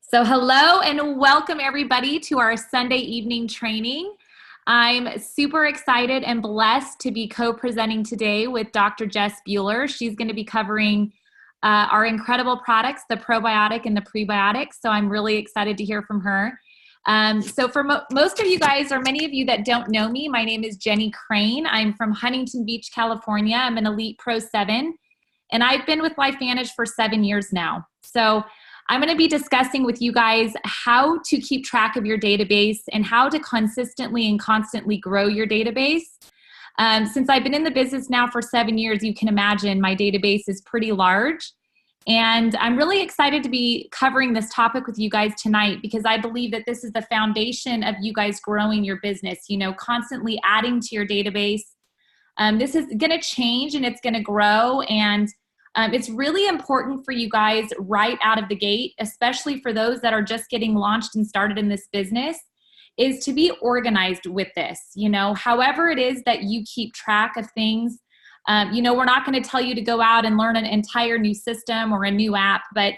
So hello and welcome everybody to our Sunday evening training. I'm super excited and blessed to be co-presenting today with Dr. Jess Bueller. She's going to be covering our incredible products, the probiotic and the prebiotic. So I'm really excited to hear from her. So for most of you guys, or many of you that don't know me, my name is Jenny Crane. I'm from Huntington Beach, California. I'm an Elite Pro 7, and I've been with LifeVantage for 7 years now. So I'm going to be discussing with you guys how to keep track of your database and how to consistently and constantly grow your database. Since I've been in the business now for 7 years, you can imagine my database is pretty large. And I'm really excited to be covering this topic with you guys tonight because I believe that this is the foundation of you guys growing your business, constantly adding to your database. This is going to change and it's going to grow, and it's really important for you guys right out of the gate, especially for those that are just getting launched and started in this business, is to be organized with this. However it is that you keep track of things. We're not going to tell you to go out and learn an entire new system or a new app, but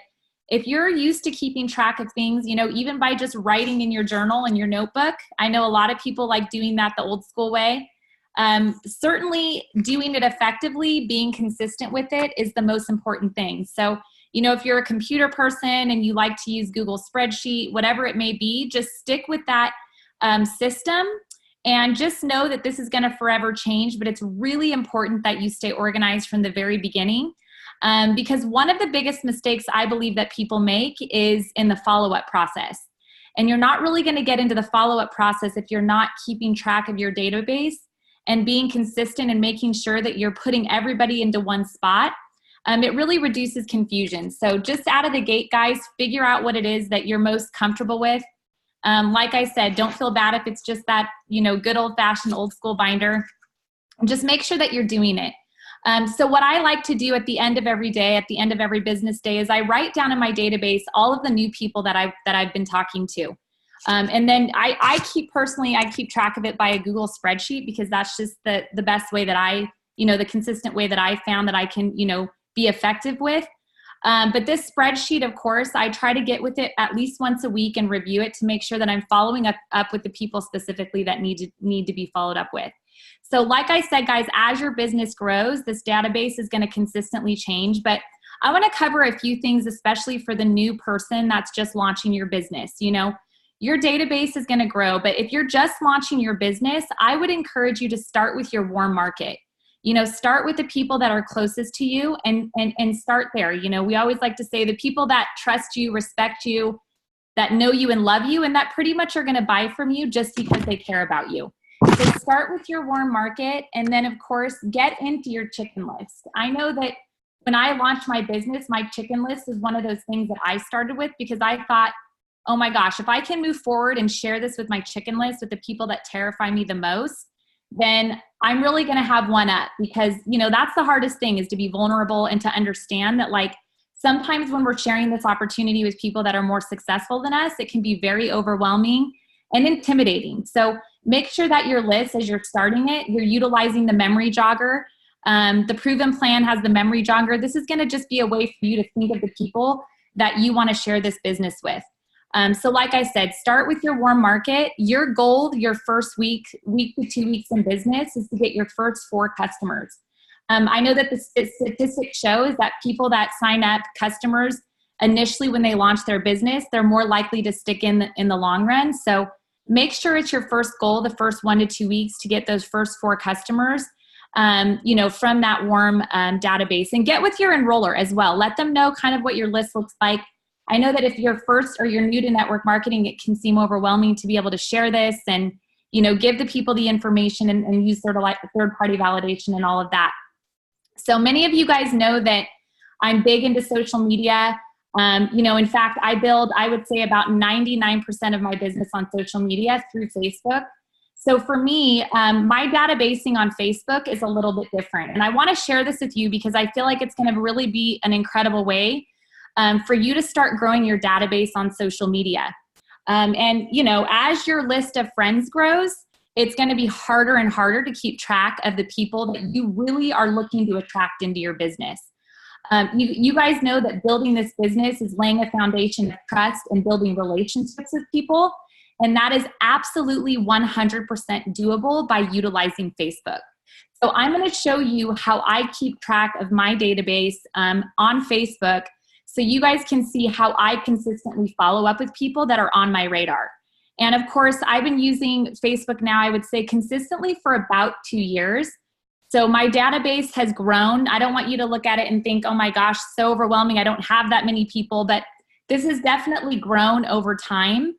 if you're used to keeping track of things, even by just writing in your journal and your notebook, I know a lot of people like doing that the old school way. Certainly doing it effectively, being consistent with it is the most important thing. So, if you're a computer person and you like to use Google spreadsheet, whatever it may be, just stick with that system and just know that this is going to forever change, but it's really important that you stay organized from the very beginning. Because one of the biggest mistakes I believe that people make is in the follow-up process. And you're not really going to get into the follow-up process if you're not keeping track of your database and being consistent and making sure that you're putting everybody into one spot. It really reduces confusion. So just out of the gate, guys, figure out what it is that you're most comfortable with. Like I said, don't feel bad if it's just that, good old-fashioned old school binder. And just make sure that you're doing it. So what I like to do at the end of every day, at the end of every business day, is I write down in my database all of the new people that I've been talking to. And then I keep track of it by a Google spreadsheet because that's just the best way that the consistent way that I found that I can, be effective with. But this spreadsheet, of course, I try to get with it at least once a week and review it to make sure that I'm following up with the people specifically that need to be followed up with. So like I said, guys, as your business grows, this database is going to consistently change. But I want to cover a few things, especially for the new person that's just launching your business. Your database is going to grow, but if you're just launching your business, I would encourage you to start with your warm market. Start with the people that are closest to you and start there. We always like to say the people that trust you, respect you, that know you and love you, and that pretty much are going to buy from you just because they care about you. So start with your warm market, and then of course, get into your chicken list. I know that when I launched my business, my chicken list is one of those things that I started with because I thought, oh my gosh, if I can move forward and share this with my chicken list with the people that terrify me the most, then I'm really going to have one up because, that's the hardest thing, is to be vulnerable and to understand that, like, sometimes when we're sharing this opportunity with people that are more successful than us, it can be very overwhelming and intimidating. So make sure that your list, as you're starting it, you're utilizing the memory jogger. The Proven Plan has the memory jogger. This is going to just be a way for you to think of the people that you want to share this business with. So like I said, start with your warm market. Your goal, your first week to 2 weeks in business, is to get your first 4 customers. I know that the statistic shows that people that sign up customers initially when they launch their business, they're more likely to stick in the long run. So make sure it's your first goal, the first 1 to 2 weeks, to get those first 4 customers, from that warm database. And get with your enroller as well. Let them know kind of what your list looks like. I know that if you're first or you're new to network marketing, it can seem overwhelming to be able to share this and, give the people the information and use third-party validation and all of that. So many of you guys know that I'm big into social media. In fact, I would say about 99% of my business on social media through Facebook. So for me, my databasing on Facebook is a little bit different. And I want to share this with you because I feel like it's going to really be an incredible way for you to start growing your database on social media. As your list of friends grows, it's going to be harder and harder to keep track of the people that you really are looking to attract into your business. You guys know that building this business is laying a foundation of trust and building relationships with people. And that is absolutely 100% doable by utilizing Facebook. So I'm going to show you how I keep track of my database on Facebook, so you guys can see how I consistently follow up with people that are on my radar. And of course, I've been using Facebook now, I would say consistently for about 2 years. So my database has grown. I don't want you to look at it and think, oh my gosh, so overwhelming, I don't have that many people, but this has definitely grown over time.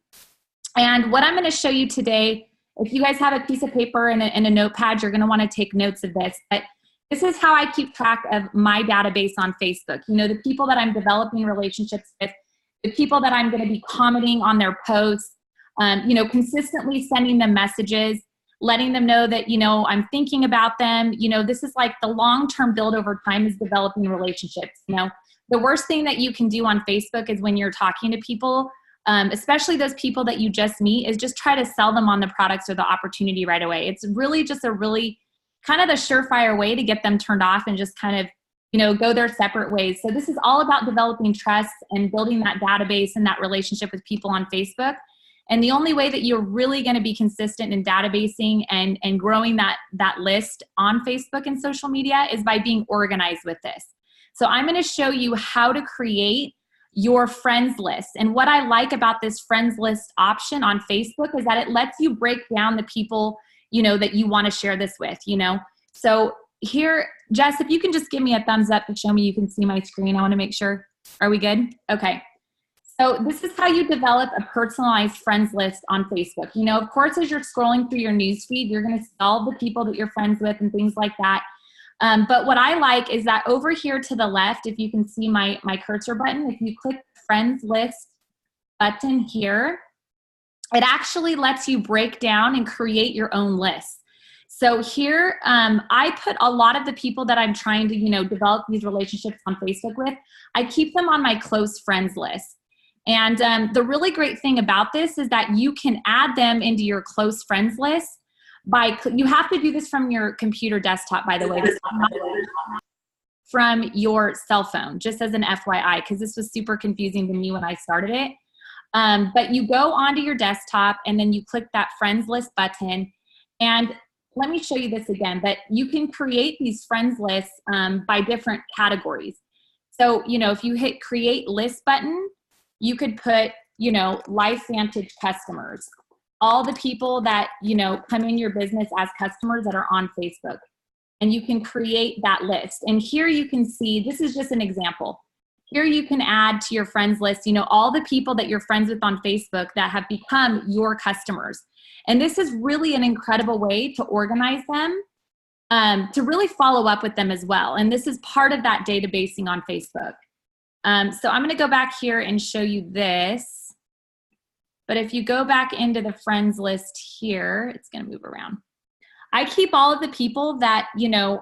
And what I'm going to show you today, if you guys have a piece of paper and a notepad, you're going to want to take notes of this. But this is how I keep track of my database on Facebook. You know, the people that I'm developing relationships with, the people that I'm going to be commenting on their posts, you know, consistently sending them messages, letting them know that, you know, I'm thinking about them. You know, this is like the long-term build over time is developing relationships. You know, the worst thing that you can do on Facebook is when you're talking to people, especially those people that you just meet, is just try to sell them on the products or the opportunity right away. It's really just a really kind of the surefire way to get them turned off and just kind of, you know, go their separate ways. So this is all about developing trust and building that database and that relationship with people on Facebook. And the only way that you're really going to be consistent in databasing and growing that list on Facebook and social media is by being organized with this. So I'm going to show you how to create your friends list. And what I like about this friends list option on Facebook is that it lets you break down the people, you know, that you want to share this with, you know. So here, Jess, if you can just give me a thumbs up to show me you can see my screen. I want to make sure. Are we good? Okay. So this is how you develop a personalized friends list on Facebook. You know, of course, as you're scrolling through your newsfeed, you're going to see all the people that you're friends with and things like that. But what I like is that over here to the left, if you can see my cursor button, if you click the friends list button here, it actually lets you break down and create your own list. So here, I put a lot of the people that I'm trying to, you know, develop these relationships on Facebook with, I keep them on my close friends list. And the really great thing about this is that you can add them into your close friends list you have to do this from your computer desktop, by the way, from your cell phone, just as an FYI, because this was super confusing to me when I started it. But you go onto your desktop and then you click that friends list button. And let me show you this again, but you can create these friends lists by different categories. So, you know, if you hit create list button, you could put, you know, LifeVantage customers, all the people that, you know, come in your business as customers that are on Facebook. And you can create that list. And here you can see, this is just an example. Here you can add to your friends list, you know, all the people that you're friends with on Facebook that have become your customers. And this is really an incredible way to organize them, to really follow up with them as well. And this is part of that databasing on Facebook. So I'm going to go back here and show you this. But if you go back into the friends list here, it's going to move around. I keep all of the people that, you know,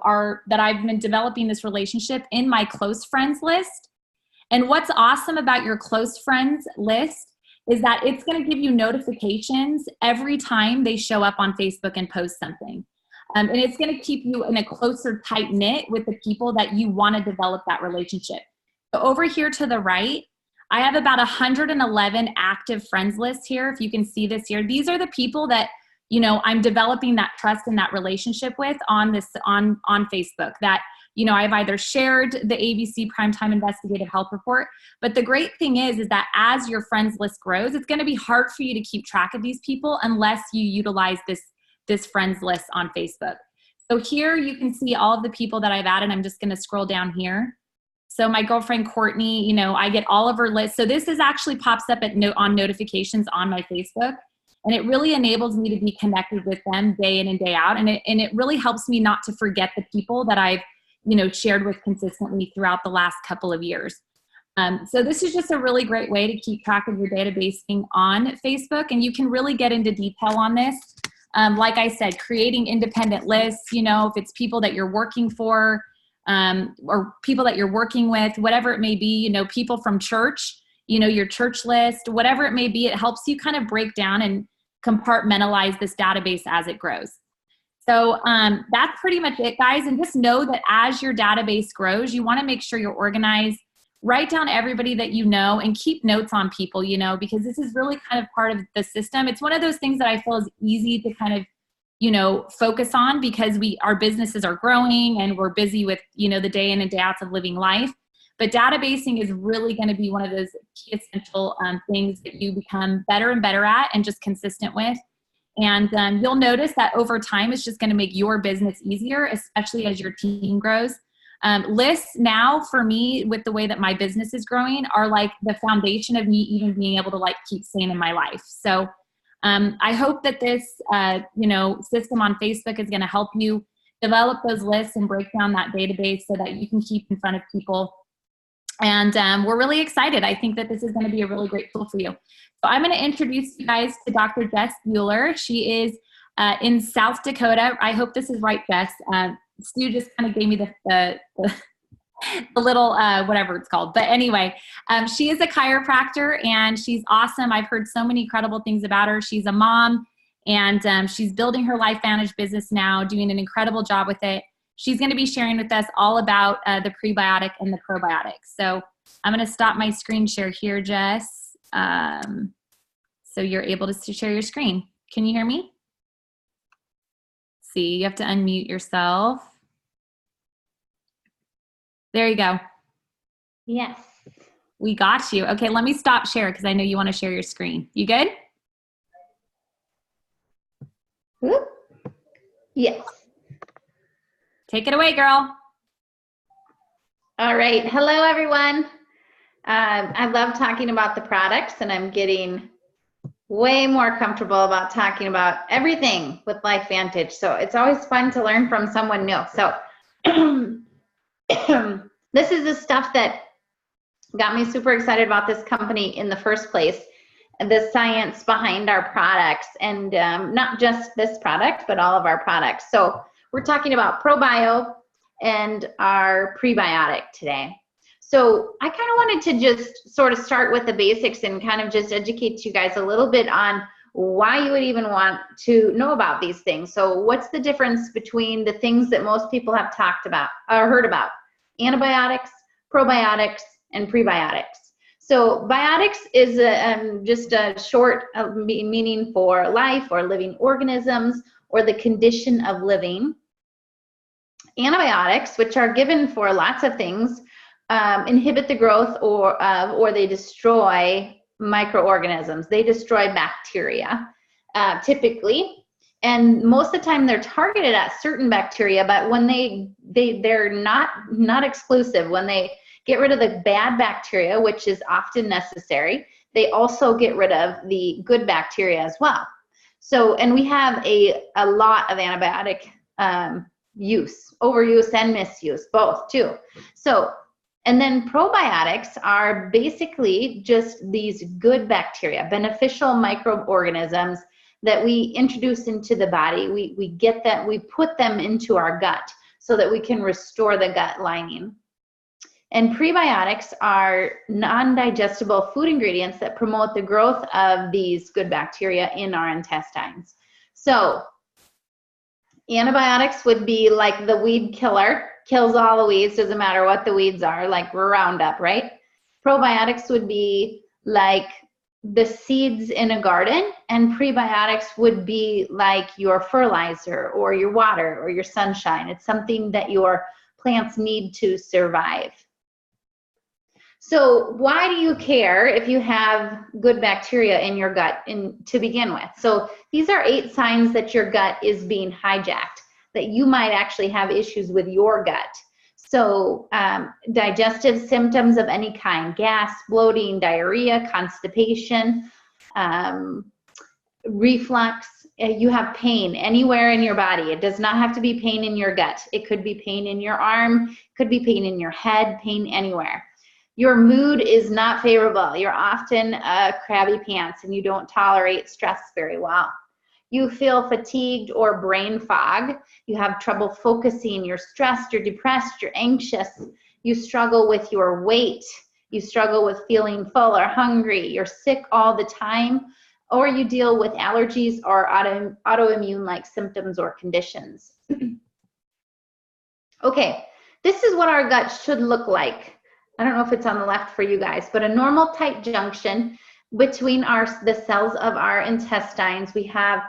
that I've been developing this relationship in my close friends list. And what's awesome about your close friends list is that it's going to give you notifications every time they show up on Facebook and post something. And it's going to keep you in a closer tight knit with the people that you want to develop that relationship. So over here to the right, I have about 111 active friends lists here. If you can see this here, these are the people that, you know, I'm developing that trust and that relationship with on Facebook that, you know, I've either shared the ABC Primetime Investigative Health Report, but the great thing is that as your friends list grows, it's going to be hard for you to keep track of these people unless you utilize this friends list on Facebook. So here you can see all of the people that I've added. I'm just going to scroll down here. So my girlfriend, Courtney, you know, I get all of her lists. So this is actually pops up on notifications on my Facebook. And it really enables me to be connected with them day in and day out. And it really helps me not to forget the people that I've, you know, shared with consistently throughout the last couple of years. So this is just a really great way to keep track of your databasing on Facebook. And you can really get into detail on this. Like I said, creating independent lists, you know, if it's people that you're working for, or people that you're working with, whatever it may be, you know, people from church, you know, your church list, whatever it may be, it helps you kind of break down and compartmentalize this database as it grows. So that's pretty much it, guys. And just know that as your database grows, you want to make sure you're organized. Write down everybody that you know and keep notes on people, you know, because this is really kind of part of the system. It's one of those things that I feel is easy to kind of, you know, focus on because our businesses are growing and we're busy with, you know, the day in and day outs of living life. But databasing is really going to be one of those key essential things that you become better and better at and just consistent with. And you'll notice that over time, it's just going to make your business easier, especially as your team grows. Lists now for me, with the way that my business is growing, are like the foundation of me even being able to like keep sane in my life. So I hope that this, you know, system on Facebook is going to help you develop those lists and break down that database so that you can keep in front of people. And we're really excited. I think that this is going to be a really great tool for you. So I'm going to introduce you guys to Dr. Jess Bueller. She is in South Dakota. I hope this is right, Jess. Stu just kind of gave me the little whatever it's called. But anyway, she is a chiropractor and she's awesome. I've heard so many incredible things about her. She's a mom and she's building her LifeVantage business now, doing an incredible job with it. She's going to be sharing with us all about the prebiotic and the probiotic. So I'm going to stop my screen share here, Jess, so you're able to share your screen. Can you hear me? See, you have to unmute yourself. There you go. Yes. We got you. Okay, let me stop share because I know you want to share your screen. You good? Whoop. Yes. Take it away, girl. All right. Hello, everyone. I love talking about the products, and I'm getting way more comfortable about talking about everything with LifeVantage. So it's always fun to learn from someone new. So this is the stuff that got me super excited about this company in the first place, and the science behind our products, and not just this product, but all of our products. So we're talking about ProBio and our prebiotic today. So I kind of wanted to just sort of start with the basics and kind of just educate you guys a little bit on why you would even want to know about these things. So what's the difference between the things that most people have talked about or heard about? Antibiotics, probiotics, and prebiotics. So biotics is just a short meaning for life or living organisms or the condition of living. Antibiotics, which are given for lots of things, inhibit the growth or they destroy microorganisms. They destroy bacteria, typically. And most of the time they're targeted at certain bacteria, but when they're not exclusive. When they get rid of the bad bacteria, which is often necessary, they also get rid of the good bacteria as well. So, and we have a lot of antibiotic use, overuse and misuse, both too. So, and then probiotics are basically just these good bacteria, beneficial microorganisms that we introduce into the body. We get that, we put them into our gut so that we can restore the gut lining. And prebiotics are non-digestible food ingredients that promote the growth of these good bacteria in our intestines. So antibiotics would be like the weed killer, kills all the weeds, doesn't matter what the weeds are, like Roundup, right? Probiotics would be like the seeds in a garden, and prebiotics would be like your fertilizer or your water or your sunshine. It's something that your plants need to survive. So why do you care if you have good bacteria in your gut to begin with? So these are 8 signs that your gut is being hijacked, that you might actually have issues with your gut. So digestive symptoms of any kind: gas, bloating, diarrhea, constipation, reflux. You have pain anywhere in your body. It does not have to be pain in your gut. It could be pain in your arm, could be pain in your head, pain anywhere. Your mood is not favorable. You're often crabby pants and you don't tolerate stress very well. You feel fatigued or brain fog. You have trouble focusing. You're stressed, you're depressed, you're anxious. You struggle with your weight. You struggle with feeling full or hungry. You're sick all the time. or you deal with allergies or autoimmune-like symptoms or conditions. Okay, this is what our gut should look like. I don't know if it's on the left for you guys, but a normal tight junction between the cells of our intestines. We have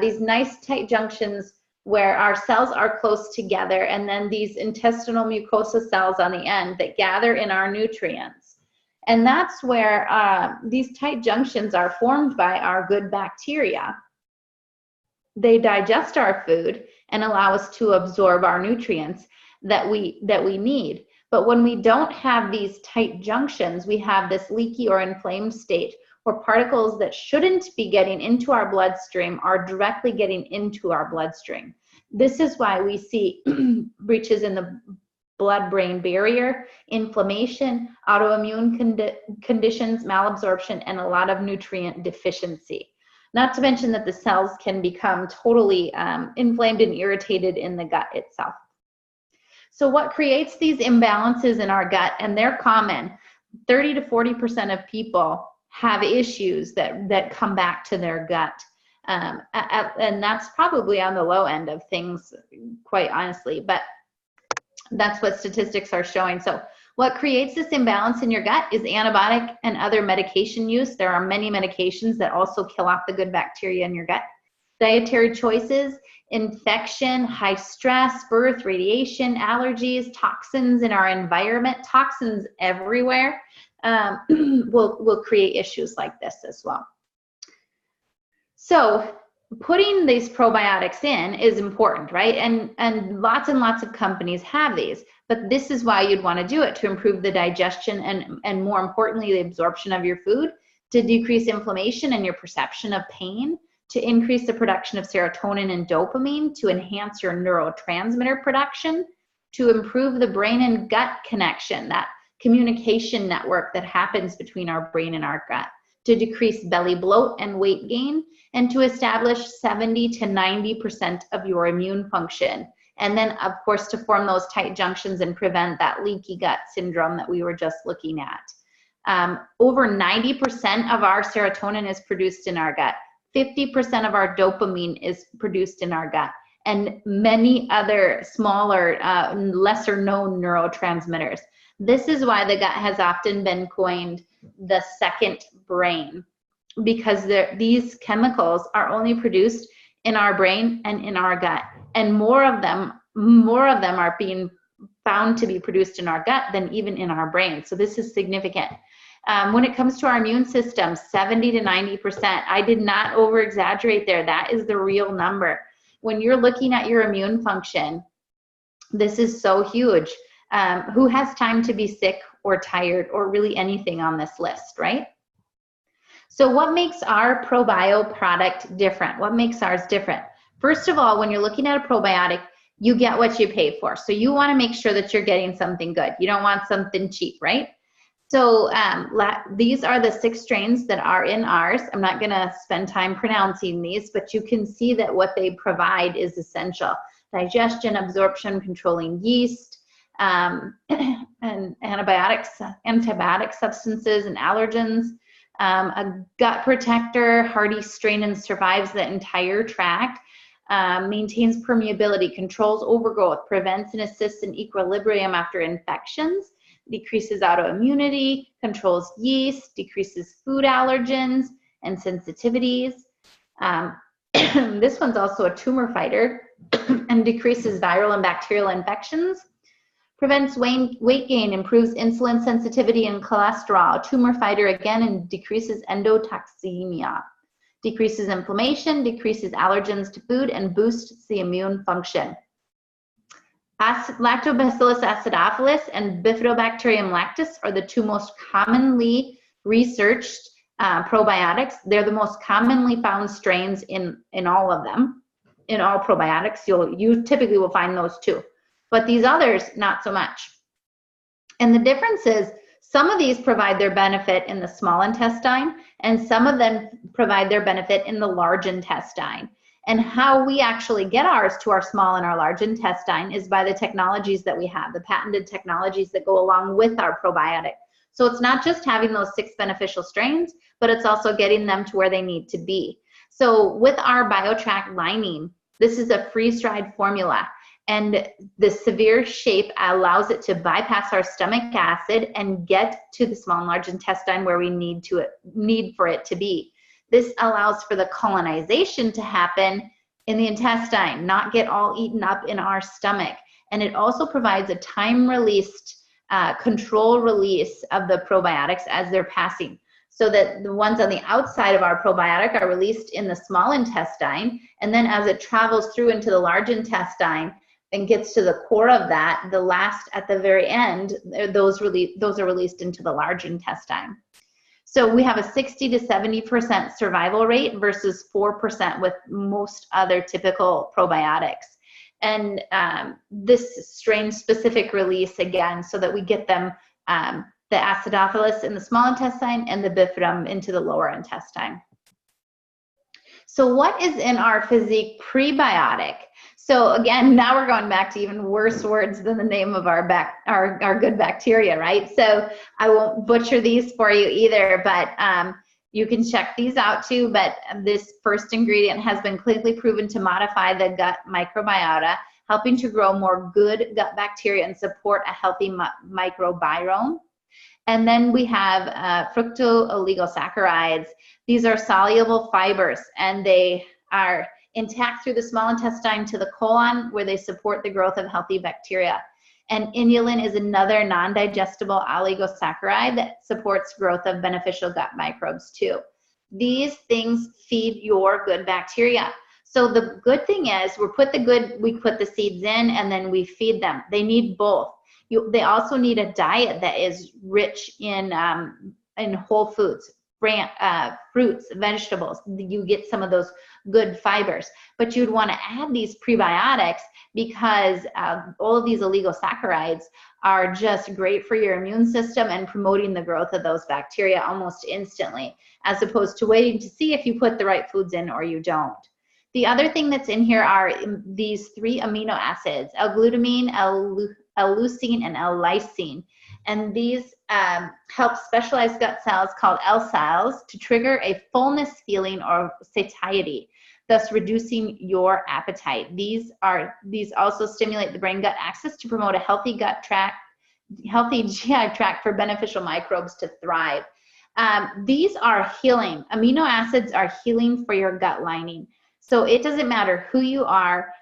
these nice tight junctions where our cells are close together, and then these intestinal mucosa cells on the end that gather in our nutrients. And that's where these tight junctions are formed by our good bacteria. They digest our food and allow us to absorb our nutrients that we need. But when we don't have these tight junctions, we have this leaky or inflamed state where particles that shouldn't be getting into our bloodstream are directly getting into our bloodstream. This is why we see breaches in the blood-brain barrier, inflammation, autoimmune conditions, malabsorption, and a lot of nutrient deficiency. Not to mention that the cells can become totally inflamed and irritated in the gut itself. So what creates these imbalances in our gut, and they're common, 30 to 40% of people have issues that come back to their gut. And that's probably on the low end of things, quite honestly, but that's what statistics are showing. So what creates this imbalance in your gut is antibiotic and other medication use. There are many medications that also kill off the good bacteria in your gut. Dietary choices, infection, high stress, birth, radiation, allergies, toxins in our environment, toxins everywhere will create issues like this as well. So putting these probiotics in is important, right? And lots of companies have these, but this is why you'd want to do it, to improve the digestion and more importantly, the absorption of your food, to decrease inflammation and your perception of pain, to increase the production of serotonin and dopamine, to enhance your neurotransmitter production, to improve the brain and gut connection, that communication network that happens between our brain and our gut, to decrease belly bloat and weight gain, and to establish 70 to 90% of your immune function. And then, of course, to form those tight junctions and prevent that leaky gut syndrome that we were just looking at. Over 90% of our serotonin is produced in our gut. 50% of our dopamine is produced in our gut, and many other smaller, lesser known neurotransmitters. This is why the gut has often been coined the second brain, because these chemicals are only produced in our brain and in our gut, and more of them are being found to be produced in our gut than even in our brain. So this is significant. When it comes to our immune system, 70 to 90%. I did not over exaggerate there. That is the real number. When you're looking at your immune function, this is so huge. Who has time to be sick or tired or really anything on this list, right? So what makes our ProBio product different? What makes ours different? First of all, when you're looking at a probiotic, you get what you pay for. So you want to make sure that you're getting something good. You don't want something cheap, right? So these are the 6 strains that are in ours. I'm not going to spend time pronouncing these, but you can see that what they provide is essential. Digestion, absorption, controlling yeast, and antibiotic substances and allergens, a gut protector, hardy strain and survives the entire tract, maintains permeability, controls overgrowth, prevents and assists in equilibrium after infections, decreases autoimmunity, controls yeast, decreases food allergens and sensitivities. This one's also a tumor fighter and decreases viral and bacterial infections. Prevents weight gain, improves insulin sensitivity and cholesterol. Tumor fighter again, and decreases endotoxemia. Decreases inflammation, decreases allergens to food, and boosts the immune function. Lactobacillus acidophilus and Bifidobacterium lactis are the 2 most commonly researched probiotics. They're the most commonly found strains in all of them. In all probiotics, you typically will find those 2. But these others, not so much. And the difference is some of these provide their benefit in the small intestine, and some of them provide their benefit in the large intestine. And how we actually get ours to our small and our large intestine is by the technologies that we have, the patented technologies that go along with our probiotic. So it's not just having those 6 beneficial strains, but it's also getting them to where they need to be. So with our BioHACK lining, this is a freeze-dried formula, and the severe shape allows it to bypass our stomach acid and get to the small and large intestine where we need for it to be. This allows for the colonization to happen in the intestine, not get all eaten up in our stomach. And it also provides a time-released control release of the probiotics as they're passing, so that the ones on the outside of our probiotic are released in the small intestine, and then as it travels through into the large intestine and gets to the core of that, the last at the very end, those are released into the large intestine. So we have a 60 to 70% survival rate versus 4% with most other typical probiotics. And this strain-specific release, again, so that we get them, the acidophilus in the small intestine and the bifidum into the lower intestine. So what is in our physique prebiotic? So again, now we're going back to even worse words than the name of our good bacteria, right? So I won't butcher these for you either, but you can check these out too. But this first ingredient has been clinically proven to modify the gut microbiota, helping to grow more good gut bacteria and support a healthy microbiome. And then we have fructooligosaccharides. These are soluble fibers, and they are intact through the small intestine to the colon, where they support the growth of healthy bacteria. And inulin is another non-digestible oligosaccharide that supports growth of beneficial gut microbes too. These things feed your good bacteria. So the good thing is we put the seeds in and then we feed them. They need both. They also need a diet that is rich in whole foods, fruits, vegetables. You get some of those good fibers, but you'd want to add these prebiotics because all of these oligosaccharides are just great for your immune system and promoting the growth of those bacteria almost instantly, as opposed to waiting to see if you put the right foods in or you don't. The other thing that's in here are these 3 amino acids, L-glutamine, L-leucine, and L-lysine. And these help specialized gut cells called L cells to trigger a fullness feeling or satiety, thus reducing your appetite. These also stimulate the brain-gut axis to promote a healthy GI tract for beneficial microbes to thrive. These are healing. Amino acids are healing for your gut lining. So it doesn't matter who you are.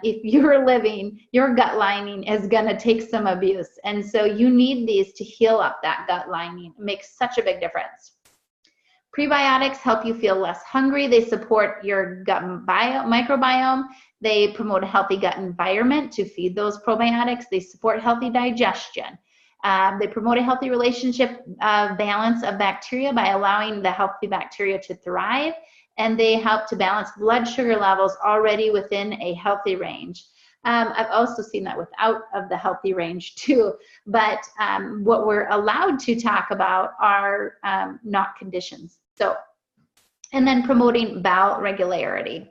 If you're living, your gut lining is going to take some abuse. And so you need these to heal up that gut lining. It makes such a big difference. Prebiotics help you feel less hungry. They support your gut microbiome. They promote a healthy gut environment to feed those probiotics. They support healthy digestion. They promote a healthy relationship balance of bacteria by allowing the healthy bacteria to thrive. And they help to balance blood sugar levels already within a healthy range. I've also seen that without of the healthy range too, but what we're allowed to talk about are not conditions. So, and then promoting bowel regularity.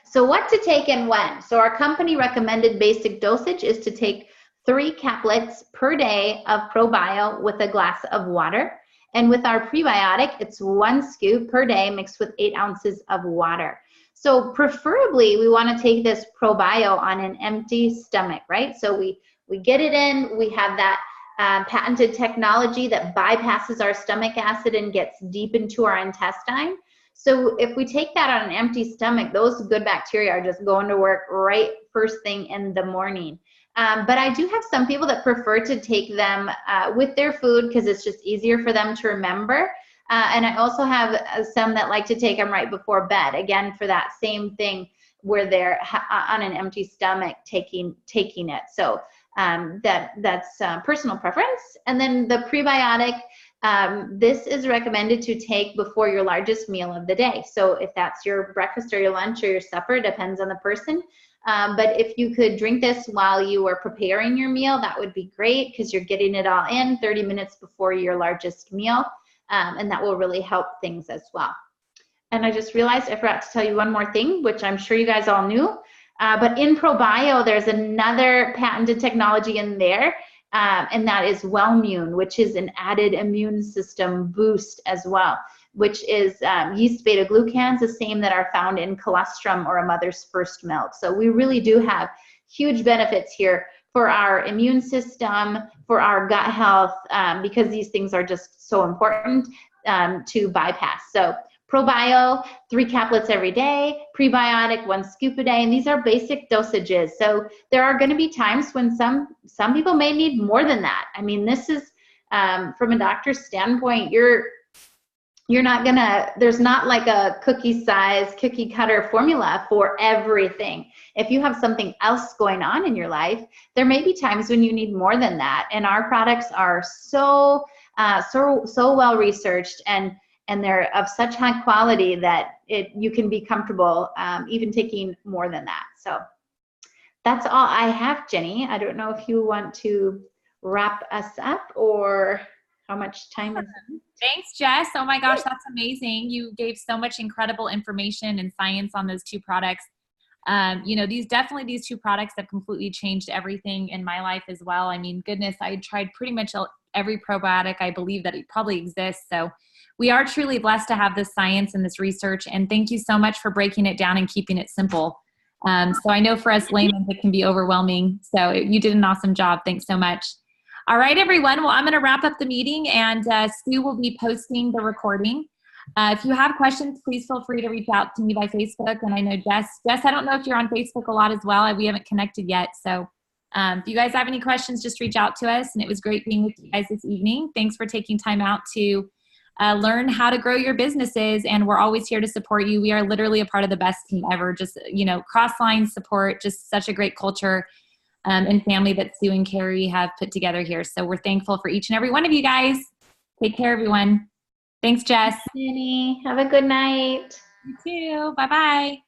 So what to take and when? So our company recommended basic dosage is to take 3 caplets per day of ProBio with a glass of water. And with our prebiotic, it's 1 scoop per day mixed with 8 ounces of water. So preferably, we want to take this ProBio on an empty stomach, right? So we get it in, we have that patented technology that bypasses our stomach acid and gets deep into our intestine. So if we take that on an empty stomach, those good bacteria are just going to work right first thing in the morning. But I do have some people that prefer to take them with their food because it's just easier for them to remember. And I also have some that like to take them right before bed, again, for that same thing where they're on an empty stomach taking it. So that's personal preference. And then the prebiotic, this is recommended to take before your largest meal of the day. So if that's your breakfast or your lunch or your supper, depends on the person. But if you could drink this while you were preparing your meal, that would be great because you're getting it all in 30 minutes before your largest meal. And that will really help things as well. And I just realized I forgot to tell you one more thing, which I'm sure you guys all knew. But in ProBio, there's another patented technology in there. And that is Wellmune, which is an added immune system boost as well, which is yeast beta-glucans, the same that are found in colostrum or a mother's first milk. So we really do have huge benefits here for our immune system, for our gut health, because these things are just so important to bypass. So ProBio, 3 caplets every day, Prebiotic, 1 scoop a day, and these are basic dosages. So there are going to be times when some people may need more than that. I mean, this is from a doctor's standpoint, you're not gonna, there's not like a cookie cutter formula for everything. If you have something else going on in your life, there may be times when you need more than that. And our products are so well researched, and they're of such high quality that you can be comfortable even taking more than that. So that's all I have, Jenny. I don't know if you want to wrap us up or how much time is it? Thanks, Jess. Oh my gosh, that's amazing. You gave so much incredible information and science on those 2 products. You know, these 2 products have completely changed everything in my life as well. I mean, goodness, I tried pretty much every probiotic I believe that it probably exists. So we are truly blessed to have this science and this research. And thank you so much for breaking it down and keeping it simple. So I know for us laymen, it can be overwhelming. So you did an awesome job. Thanks so much. All right, everyone. Well, I'm going to wrap up the meeting, and Sue will be posting the recording. If you have questions, please feel free to reach out to me by Facebook. And I know Jess, I don't know if you're on Facebook a lot as well. We haven't connected yet. So if you guys have any questions, just reach out to us. And it was great being with you guys this evening. Thanks for taking time out to learn how to grow your businesses. And we're always here to support you. We are literally a part of the best team ever. Just, you know, cross-line support, just such a great culture and family that Sue and Carrie have put together here. So we're thankful for each and every one of you guys. Take care, everyone. Thanks, Jess. Jenny, have a good night. You too. Bye-bye.